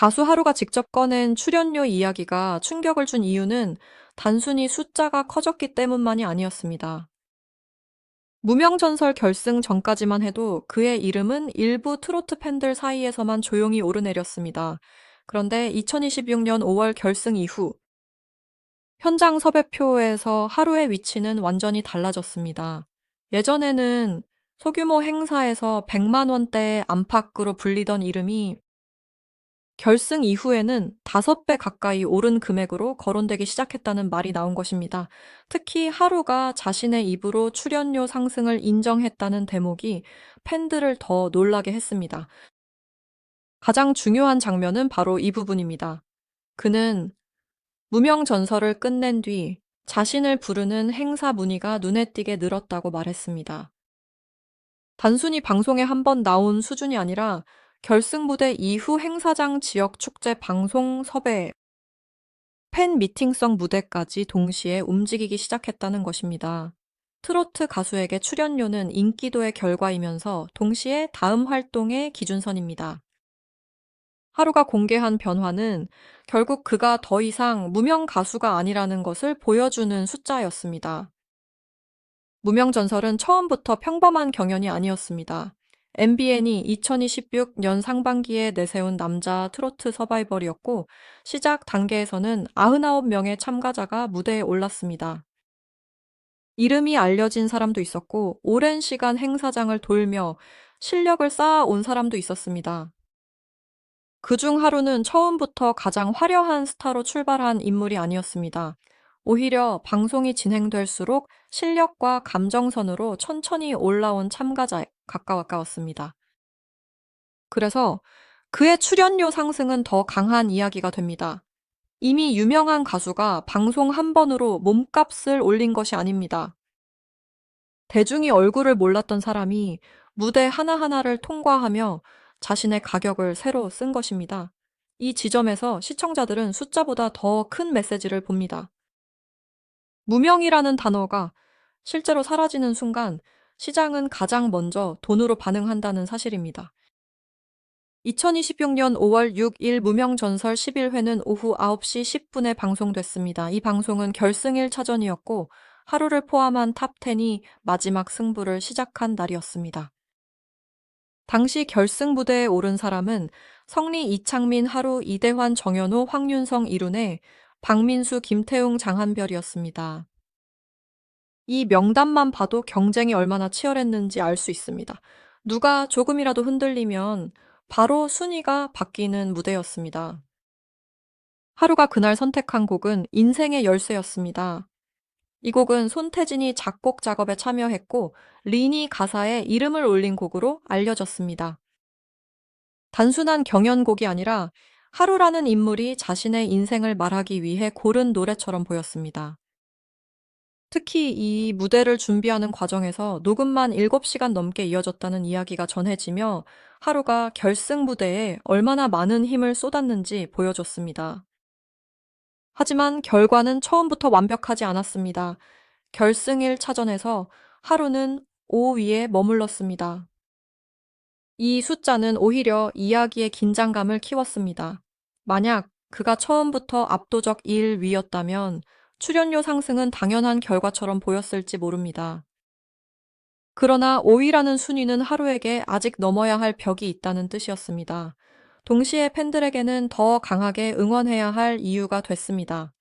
가수 하루가 직접 꺼낸 출연료 이야기가 충격을 준 이유는 단순히 숫자가 커졌기 때문만이 아니었습니다. 무명전설 결승 전까지만 해도 그의 이름은 일부 트로트 팬들 사이에서만 조용히 오르내렸습니다. 그런데 2026년 5월 결승 이후 현장 섭외표에서 하루의 위치는 완전히 달라졌습니다. 예전에는 소규모 행사에서 100만 원대의 안팎으로 불리던 이름이 결승 이후에는 5배 가까이 오른 금액으로 거론되기 시작했다는 말이 나온 것입니다. 특히 하루가 자신의 입으로 출연료 상승을 인정했다는 대목이 팬들을 더 놀라게 했습니다. 가장 중요한 장면은 바로 이 부분입니다. 그는 무명 전설을 끝낸 뒤 자신을 부르는 행사 문의가 눈에 띄게 늘었다고 말했습니다. 단순히 방송에 한 번 나온 수준이 아니라 결승 무대 이후 행사장 지역 축제 방송 섭외, 팬 미팅성 무대까지 동시에 움직이기 시작했다는 것입니다. 트로트 가수에게 출연료는 인기도의 결과이면서 동시에 다음 활동의 기준선입니다. 하루가 공개한 변화는 결국 그가 더 이상 무명 가수가 아니라는 것을 보여주는 숫자였습니다. 무명 전설은 처음부터 평범한 경연이 아니었습니다. MBN이 2026년 상반기에 내세운 남자 트로트 서바이벌이었고, 시작 단계에서는 99명의 참가자가 무대에 올랐습니다. 이름이 알려진 사람도 있었고, 오랜 시간 행사장을 돌며 실력을 쌓아온 사람도 있었습니다. 그중 하루는 처음부터 가장 화려한 스타로 출발한 인물이 아니었습니다. 오히려 방송이 진행될수록 실력과 감정선으로 천천히 올라온 참가자에 가까웠습니다. 그래서 그의 출연료 상승은 더 강한 이야기가 됩니다. 이미 유명한 가수가 방송 한 번으로 몸값을 올린 것이 아닙니다. 대중이 얼굴을 몰랐던 사람이 무대 하나하나를 통과하며 자신의 가격을 새로 쓴 것입니다. 이 지점에서 시청자들은 숫자보다 더 큰 메시지를 봅니다. 무명이라는 단어가 실제로 사라지는 순간 시장은 가장 먼저 돈으로 반응한다는 사실입니다. 2026년 5월 6일 무명전설 11회는 오후 9시 10분에 방송됐습니다. 이 방송은 결승일 차전이었고 하루를 포함한 탑10이 마지막 승부를 시작한 날이었습니다. 당시 결승 무대에 오른 사람은 성리, 이창민, 하루, 이대환, 정연호, 황윤성, 이룬의 박민수, 김태웅, 장한별이었습니다. 이 명단만 봐도 경쟁이 얼마나 치열했는지 알 수 있습니다. 누가 조금이라도 흔들리면 바로 순위가 바뀌는 무대였습니다. 하루가 그날 선택한 곡은 인생의 열쇠였습니다. 이 곡은 손태진이 작곡 작업에 참여했고 린이 가사에 이름을 올린 곡으로 알려졌습니다. 단순한 경연곡이 아니라 하루라는 인물이 자신의 인생을 말하기 위해 고른 노래처럼 보였습니다. 특히 이 무대를 준비하는 과정에서 녹음만 7시간 넘게 이어졌다는 이야기가 전해지며 하루가 결승 무대에 얼마나 많은 힘을 쏟았는지 보여줬습니다. 하지만 결과는 처음부터 완벽하지 않았습니다. 결승 1차전에서 하루는 5위에 머물렀습니다. 이 숫자는 오히려 이야기의 긴장감을 키웠습니다. 만약 그가 처음부터 압도적 1위였다면 출연료 상승은 당연한 결과처럼 보였을지 모릅니다. 그러나 5위라는 순위는 하루에게 아직 넘어야 할 벽이 있다는 뜻이었습니다. 동시에 팬들에게는 더 강하게 응원해야 할 이유가 됐습니다.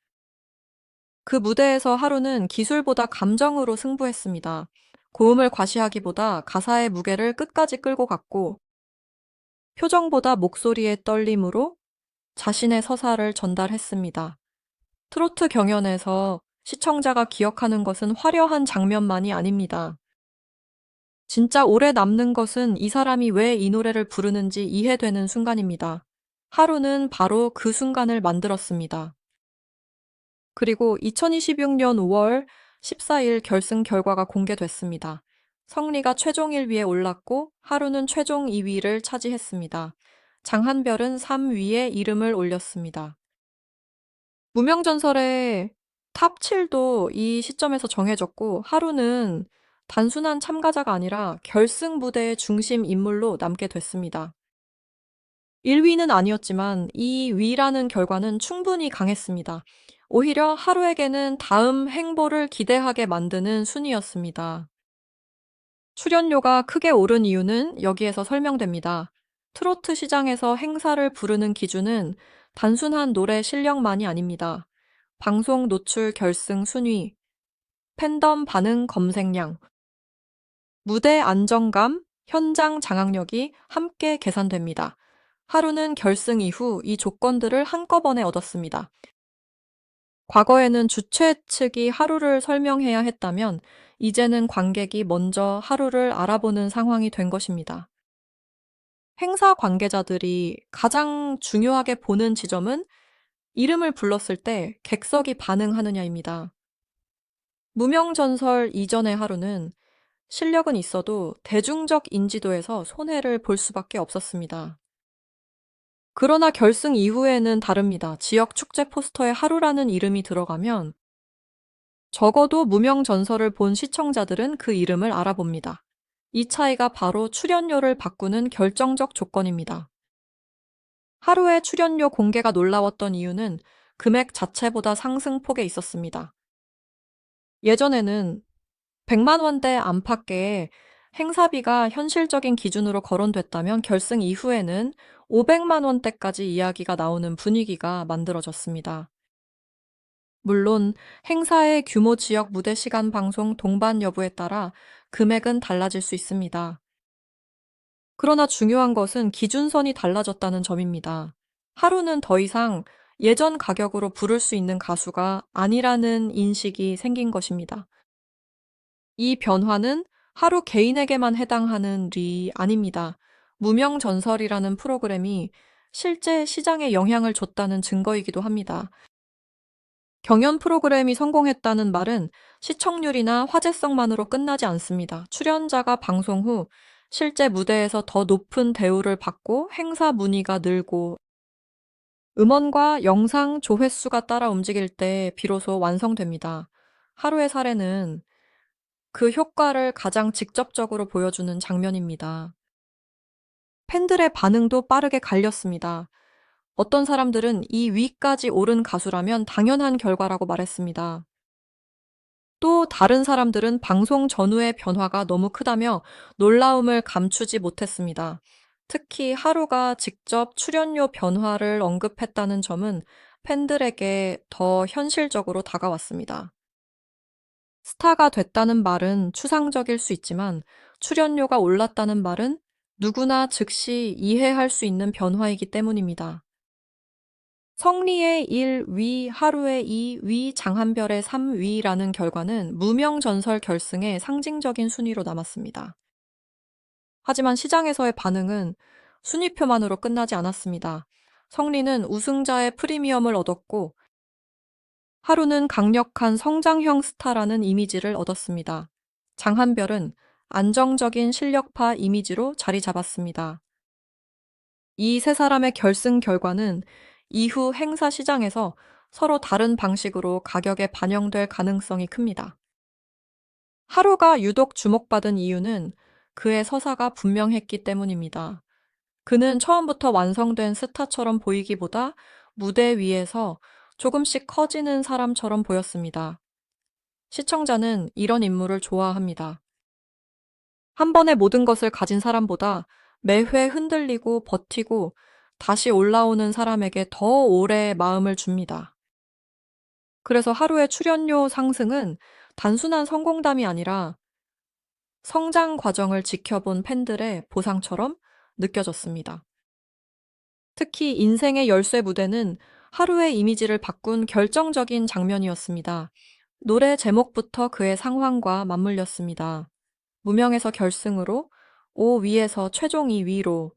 그 무대에서 하루는 기술보다 감정으로 승부했습니다. 고음을 과시하기보다 가사의 무게를 끝까지 끌고 갔고, 표정보다 목소리의 떨림으로 자신의 서사를 전달했습니다. 트로트 경연에서 시청자가 기억하는 것은 화려한 장면만이 아닙니다. 진짜 오래 남는 것은 이 사람이 왜 이 노래를 부르는지 이해되는 순간입니다. 하루는 바로 그 순간을 만들었습니다. 그리고 2026년 5월 14일 결승 결과가 공개됐습니다. 성리가 최종 1위에 올랐고 하루는 최종 2위를 차지했습니다. 장한별은 3위에 이름을 올렸습니다. 무명전설의 탑 7도 이 시점에서 정해졌고 하루는 단순한 참가자가 아니라 결승 무대의 중심 인물로 남게 됐습니다. 1위는 아니었지만 이 위라는 결과는 충분히 강했습니다. 오히려 하루에게는 다음 행보를 기대하게 만드는 순위였습니다. 출연료가 크게 오른 이유는 여기에서 설명됩니다. 트로트 시장에서 행사를 부르는 기준은 단순한 노래 실력만이 아닙니다. 방송 노출 결승 순위, 팬덤 반응 검색량, 무대 안정감, 현장 장악력이 함께 계산됩니다. 하루는 결승 이후 이 조건들을 한꺼번에 얻었습니다. 과거에는 주최 측이 하루를 설명해야 했다면 이제는 관객이 먼저 하루를 알아보는 상황이 된 것입니다. 행사 관계자들이 가장 중요하게 보는 지점은 이름을 불렀을 때 객석이 반응하느냐입니다. 무명전설 이전의 하루는 실력은 있어도 대중적 인지도에서 손해를 볼 수밖에 없었습니다. 그러나 결승 이후에는 다릅니다. 지역 축제 포스터에 하루라는 이름이 들어가면 적어도 무명전설을 본 시청자들은 그 이름을 알아봅니다. 이 차이가 바로 출연료를 바꾸는 결정적 조건입니다. 하루의 출연료 공개가 놀라웠던 이유는 금액 자체보다 상승폭에 있었습니다. 예전에는 100만 원대 안팎의 행사비가 현실적인 기준으로 거론됐다면 결승 이후에는 500만 원대까지 이야기가 나오는 분위기가 만들어졌습니다. 물론 행사의 규모, 지역, 무대 시간, 방송, 동반 여부에 따라 금액은 달라질 수 있습니다. 그러나 중요한 것은 기준선이 달라졌다는 점입니다. 하루는 더 이상 예전 가격으로 부를 수 있는 가수가 아니라는 인식이 생긴 것입니다. 이 변화는 하루 개인에게만 해당하는 리 아닙니다. 무명전설이라는 프로그램이 실제 시장에 영향을 줬다는 증거이기도 합니다. 경연 프로그램이 성공했다는 말은 시청률이나 화제성만으로 끝나지 않습니다. 출연자가 방송 후 실제 무대에서 더 높은 대우를 받고 행사 문의가 늘고 음원과 영상 조회수가 따라 움직일 때 비로소 완성됩니다. 하루의 사례는 그 효과를 가장 직접적으로 보여주는 장면입니다. 팬들의 반응도 빠르게 갈렸습니다. 어떤 사람들은 이 위까지 오른 가수라면 당연한 결과라고 말했습니다. 또 다른 사람들은 방송 전후의 변화가 너무 크다며 놀라움을 감추지 못했습니다. 특히 하루가 직접 출연료 변화를 언급했다는 점은 팬들에게 더 현실적으로 다가왔습니다. 스타가 됐다는 말은 추상적일 수 있지만 출연료가 올랐다는 말은 누구나 즉시 이해할 수 있는 변화이기 때문입니다. 성리의 1위, 하루의 2위, 장한별의 3위라는 결과는 무명전설 결승의 상징적인 순위로 남았습니다. 하지만 시장에서의 반응은 순위표만으로 끝나지 않았습니다. 성리는 우승자의 프리미엄을 얻었고 하루는 강력한 성장형 스타라는 이미지를 얻었습니다. 장한별은 안정적인 실력파 이미지로 자리 잡았습니다. 이 세 사람의 결승 결과는 이후 행사 시장에서 서로 다른 방식으로 가격에 반영될 가능성이 큽니다. 하루가 유독 주목받은 이유는 그의 서사가 분명했기 때문입니다. 그는 처음부터 완성된 스타처럼 보이기보다 무대 위에서 조금씩 커지는 사람처럼 보였습니다. 시청자는 이런 인물을 좋아합니다. 한 번에 모든 것을 가진 사람보다 매회 흔들리고 버티고 다시 올라오는 사람에게 더 오래 마음을 줍니다. 그래서 하루의 출연료 상승은 단순한 성공담이 아니라 성장 과정을 지켜본 팬들의 보상처럼 느껴졌습니다. 특히 인생의 열쇠 무대는 하루의 이미지를 바꾼 결정적인 장면이었습니다. 노래 제목부터 그의 상황과 맞물렸습니다. 무명에서 결승으로, 5위에서 최종 2위로,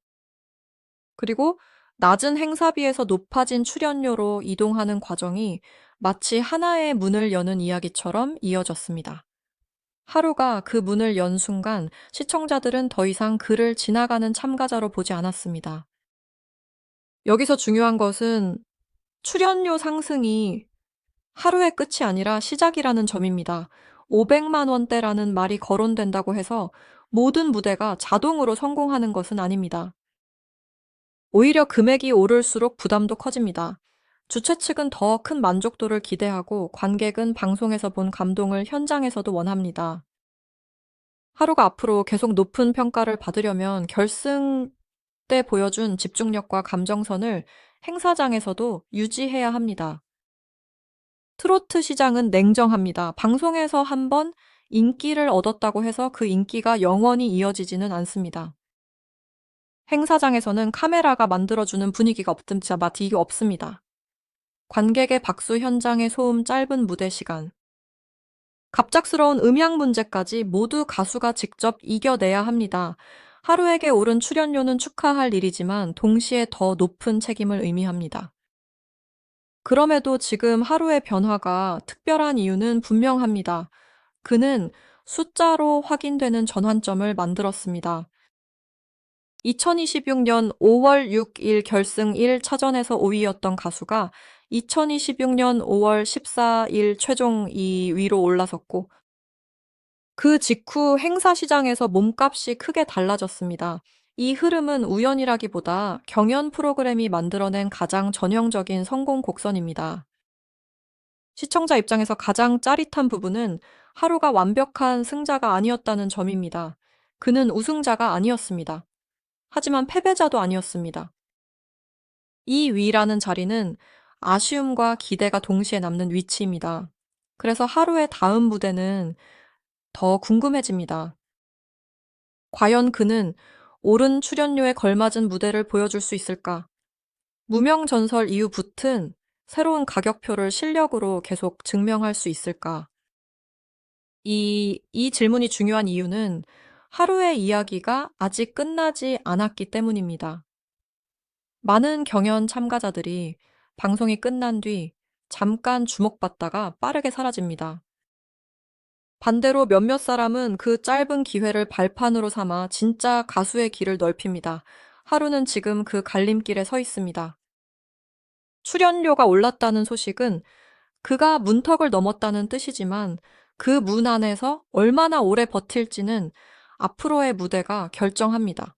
그리고 낮은 행사비에서 높아진 출연료로 이동하는 과정이 마치 하나의 문을 여는 이야기처럼 이어졌습니다. 하루가 그 문을 연 순간 시청자들은 더 이상 그를 지나가는 참가자로 보지 않았습니다. 여기서 중요한 것은 출연료 상승이 하루의 끝이 아니라 시작이라는 점입니다. 500만 원대라는 말이 거론된다고 해서 모든 무대가 자동으로 성공하는 것은 아닙니다. 오히려 금액이 오를수록 부담도 커집니다. 주최 측은 더 큰 만족도를 기대하고 관객은 방송에서 본 감동을 현장에서도 원합니다. 하루가 앞으로 계속 높은 평가를 받으려면 결승 때 보여준 집중력과 감정선을 행사장에서도 유지해야 합니다. 트로트 시장은 냉정합니다. 방송에서 한번 인기를 얻었다고 해서 그 인기가 영원히 이어지지는 않습니다. 행사장에서는 카메라가 만들어주는 분위기가 없습니다. 관객의 박수, 현장의 소음, 짧은 무대 시간, 갑작스러운 음향 문제까지 모두 가수가 직접 이겨내야 합니다. 하루에게 오른 출연료는 축하할 일이지만 동시에 더 높은 책임을 의미합니다. 그럼에도 지금 하루의 변화가 특별한 이유는 분명합니다. 그는 숫자로 확인되는 전환점을 만들었습니다. 2026년 5월 6일 결승 1차전에서 5위였던 가수가 2026년 5월 14일 최종 2위로 올라섰고, 그 직후 행사 시장에서 몸값이 크게 달라졌습니다. 이 흐름은 우연이라기보다 경연 프로그램이 만들어낸 가장 전형적인 성공 곡선입니다. 시청자 입장에서 가장 짜릿한 부분은 하루가 완벽한 승자가 아니었다는 점입니다. 그는 우승자가 아니었습니다. 하지만 패배자도 아니었습니다. 이 위라는 자리는 아쉬움과 기대가 동시에 남는 위치입니다. 그래서 하루의 다음 무대는 더 궁금해집니다. 과연 그는 오른 출연료에 걸맞은 무대를 보여줄 수 있을까? 무명전설 이후 붙은 새로운 가격표를 실력으로 계속 증명할 수 있을까? 이 질문이 중요한 이유는 하루의 이야기가 아직 끝나지 않았기 때문입니다. 많은 경연 참가자들이 방송이 끝난 뒤 잠깐 주목받다가 빠르게 사라집니다. 반대로 몇몇 사람은 그 짧은 기회를 발판으로 삼아 진짜 가수의 길을 넓힙니다. 하루는 지금 그 갈림길에 서 있습니다. 출연료가 올랐다는 소식은 그가 문턱을 넘었다는 뜻이지만 그 문 안에서 얼마나 오래 버틸지는 앞으로의 무대가 결정합니다.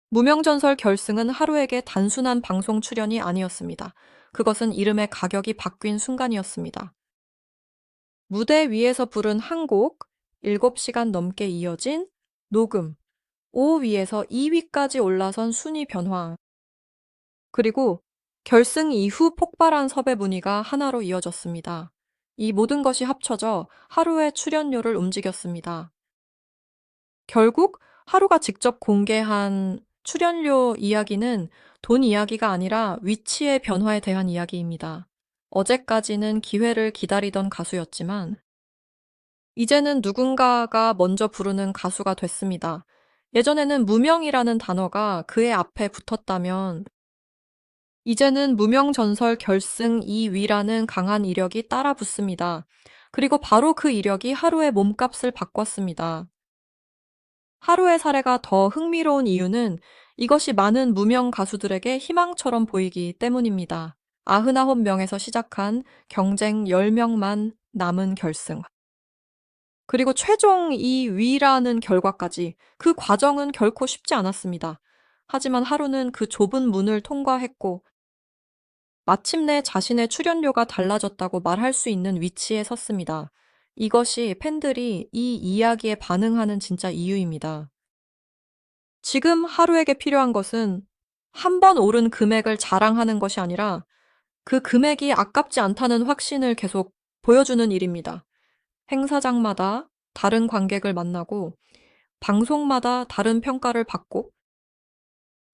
무명전설 결승은 하루에게 단순한 방송 출연이 아니었습니다. 그것은 이름의 가격이 바뀐 순간이었습니다. 무대 위에서 부른 한 곡, 7시간 넘게 이어진 녹음, 5위에서 2위까지 올라선 순위 변화, 그리고 결승 이후 폭발한 섭외 문의가 하나로 이어졌습니다. 이 모든 것이 합쳐져 하루의 출연료를 움직였습니다. 결국 하루가 직접 공개한 출연료 이야기는 돈 이야기가 아니라 위치의 변화에 대한 이야기입니다. 어제까지는 기회를 기다리던 가수였지만 이제는 누군가가 먼저 부르는 가수가 됐습니다. 예전에는 무명이라는 단어가 그의 앞에 붙었다면 이제는 무명전설 결승 2위라는 강한 이력이 따라 붙습니다. 그리고 바로 그 이력이 하루의 몸값을 바꿨습니다. 하루의 사례가 더 흥미로운 이유는 이것이 많은 무명 가수들에게 희망처럼 보이기 때문입니다. 99명에서 시작한 경쟁 10명만 남은 결승. 그리고 최종 2위라는 결과까지 그 과정은 결코 쉽지 않았습니다. 하지만 하루는 그 좁은 문을 통과했고 마침내 자신의 출연료가 달라졌다고 말할 수 있는 위치에 섰습니다. 이것이 팬들이 이 이야기에 반응하는 진짜 이유입니다. 지금 하루에게 필요한 것은 한 번 오른 금액을 자랑하는 것이 아니라 그 금액이 아깝지 않다는 확신을 계속 보여주는 일입니다. 행사장마다 다른 관객을 만나고 방송마다 다른 평가를 받고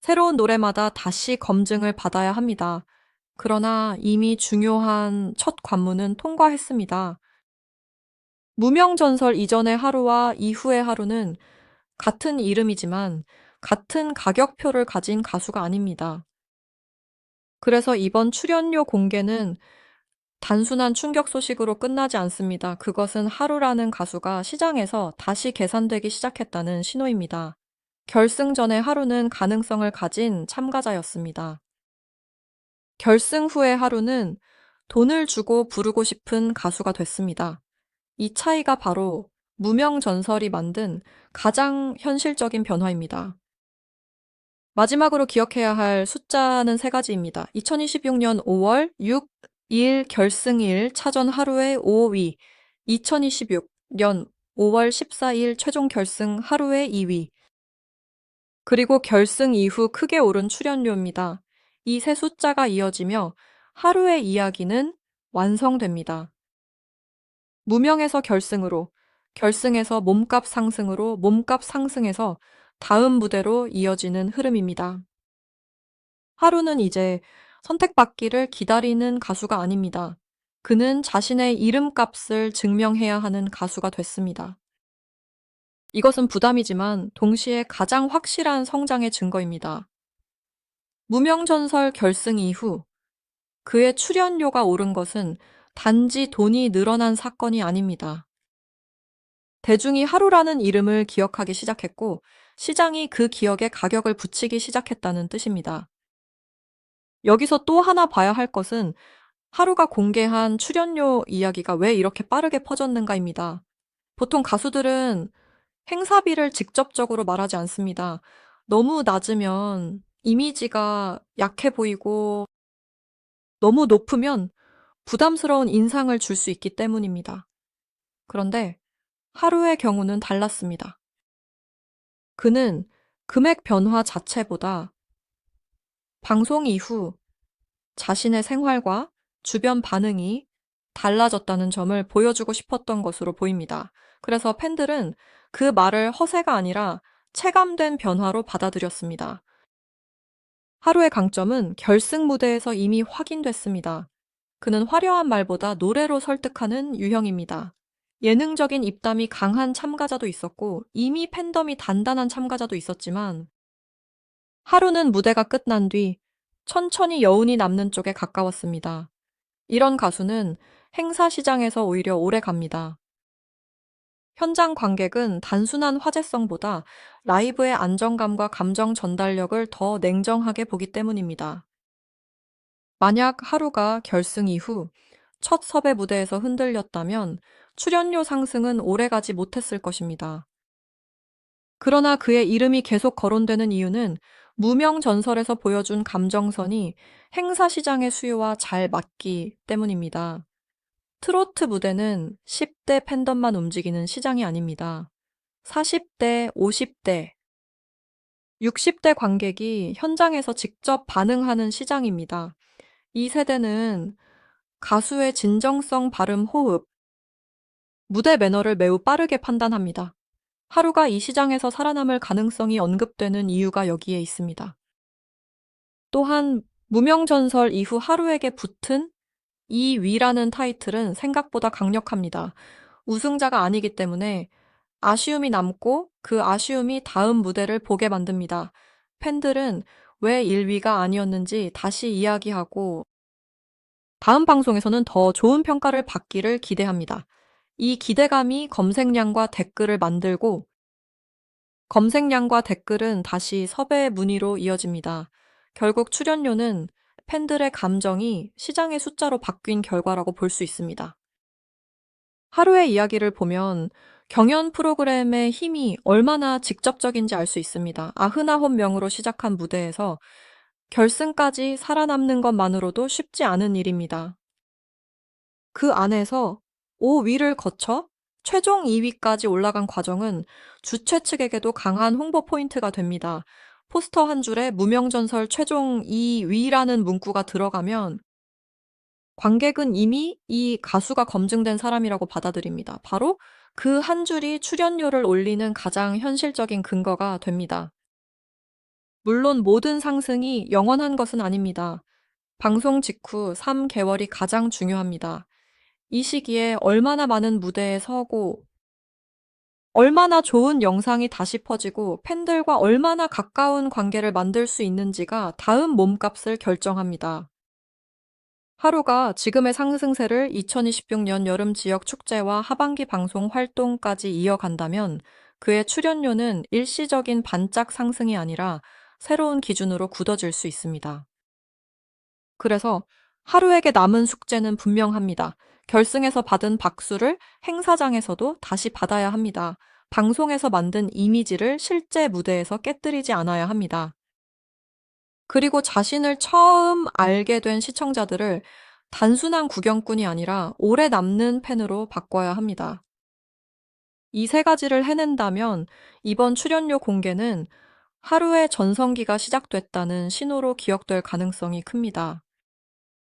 새로운 노래마다 다시 검증을 받아야 합니다. 그러나 이미 중요한 첫 관문은 통과했습니다. 무명전설 이전의 하루와 이후의 하루는 같은 이름이지만 같은 가격표를 가진 가수가 아닙니다. 그래서 이번 출연료 공개는 단순한 충격 소식으로 끝나지 않습니다. 그것은 하루라는 가수가 시장에서 다시 계산되기 시작했다는 신호입니다. 결승전의 하루는 가능성을 가진 참가자였습니다. 결승 후의 하루는 돈을 주고 부르고 싶은 가수가 됐습니다. 이 차이가 바로 무명 전설이 만든 가장 현실적인 변화입니다. 마지막으로 기억해야 할 숫자는 세 가지입니다. 2026년 5월 6, 일 결승일 차전 하루의 5위, 2026년 5월 14일 최종 결승 하루의 2위, 그리고 결승 이후 크게 오른 출연료입니다. 이 세 숫자가 이어지며 하루의 이야기는 완성됩니다. 무명에서 결승으로, 결승에서 몸값 상승으로, 몸값 상승해서 다음 무대로 이어지는 흐름입니다. 하루는 이제 선택받기를 기다리는 가수가 아닙니다. 그는 자신의 이름값을 증명해야 하는 가수가 됐습니다. 이것은 부담이지만 동시에 가장 확실한 성장의 증거입니다. 무명전설 결승 이후 그의 출연료가 오른 것은 단지 돈이 늘어난 사건이 아닙니다. 대중이 하루라는 이름을 기억하기 시작했고 시장이 그 기억에 가격을 붙이기 시작했다는 뜻입니다. 여기서 또 하나 봐야 할 것은 하루가 공개한 출연료 이야기가 왜 이렇게 빠르게 퍼졌는가입니다. 보통 가수들은 행사비를 직접적으로 말하지 않습니다. 너무 낮으면 이미지가 약해 보이고 너무 높으면 부담스러운 인상을 줄 수 있기 때문입니다. 그런데 하루의 경우는 달랐습니다. 그는 금액 변화 자체보다 방송 이후 자신의 생활과 주변 반응이 달라졌다는 점을 보여주고 싶었던 것으로 보입니다. 그래서 팬들은 그 말을 허세가 아니라 체감된 변화로 받아들였습니다. 하루의 강점은 결승 무대에서 이미 확인됐습니다. 그는 화려한 말보다 노래로 설득하는 유형입니다. 예능적인 입담이 강한 참가자도 있었고 이미 팬덤이 단단한 참가자도 있었지만 하루는 무대가 끝난 뒤 천천히 여운이 남는 쪽에 가까웠습니다. 이런 가수는 행사 시장에서 오히려 오래 갑니다. 현장 관객은 단순한 화제성보다 라이브의 안정감과 감정 전달력을 더 냉정하게 보기 때문입니다. 만약 하루가 결승 이후 첫 섭외 무대에서 흔들렸다면 출연료 상승은 오래가지 못했을 것입니다. 그러나 그의 이름이 계속 거론되는 이유는 무명 전설에서 보여준 감정선이 행사 시장의 수요와 잘 맞기 때문입니다. 트로트 무대는 10대 팬덤만 움직이는 시장이 아닙니다. 40대, 50대, 60대 관객이 현장에서 직접 반응하는 시장입니다. 이 세대는 가수의 진정성, 발음, 호흡, 무대 매너를 매우 빠르게 판단합니다. 하루가 이 시장에서 살아남을 가능성이 언급되는 이유가 여기에 있습니다. 또한 무명전설 이후 하루에게 붙은 이 위라는 타이틀은 생각보다 강력합니다. 우승자가 아니기 때문에 아쉬움이 남고 그 아쉬움이 다음 무대를 보게 만듭니다. 팬들은 왜 1위가 아니었는지 다시 이야기하고 다음 방송에서는 더 좋은 평가를 받기를 기대합니다. 이 기대감이 검색량과 댓글을 만들고 검색량과 댓글은 다시 섭외 문의로 이어집니다. 결국 출연료는 팬들의 감정이 시장의 숫자로 바뀐 결과라고 볼 수 있습니다. 하루의 이야기를 보면 경연 프로그램의 힘이 얼마나 직접적인지 알 수 있습니다. 99명으로 시작한 무대에서 결승까지 살아남는 것만으로도 쉽지 않은 일입니다. 그 안에서 5위를 거쳐 최종 2위까지 올라간 과정은 주최 측에게도 강한 홍보 포인트가 됩니다. 포스터 한 줄에 무명전설 최종 2위라는 문구가 들어가면 관객은 이미 이 가수가 검증된 사람이라고 받아들입니다. 바로 그 한 줄이 출연료를 올리는 가장 현실적인 근거가 됩니다. 물론 모든 상승이 영원한 것은 아닙니다. 방송 직후 3개월이 가장 중요합니다. 이 시기에 얼마나 많은 무대에 서고 얼마나 좋은 영상이 다시 퍼지고 팬들과 얼마나 가까운 관계를 만들 수 있는지가 다음 몸값을 결정합니다. 하루가 지금의 상승세를 2026년 여름 지역 축제와 하반기 방송 활동까지 이어간다면 그의 출연료는 일시적인 반짝 상승이 아니라 새로운 기준으로 굳어질 수 있습니다. 그래서 하루에게 남은 숙제는 분명합니다. 결승에서 받은 박수를 행사장에서도 다시 받아야 합니다. 방송에서 만든 이미지를 실제 무대에서 깨뜨리지 않아야 합니다. 그리고 자신을 처음 알게 된 시청자들을 단순한 구경꾼이 아니라 오래 남는 팬으로 바꿔야 합니다. 이 세 가지를 해낸다면 이번 출연료 공개는 하루의 전성기가 시작됐다는 신호로 기억될 가능성이 큽니다.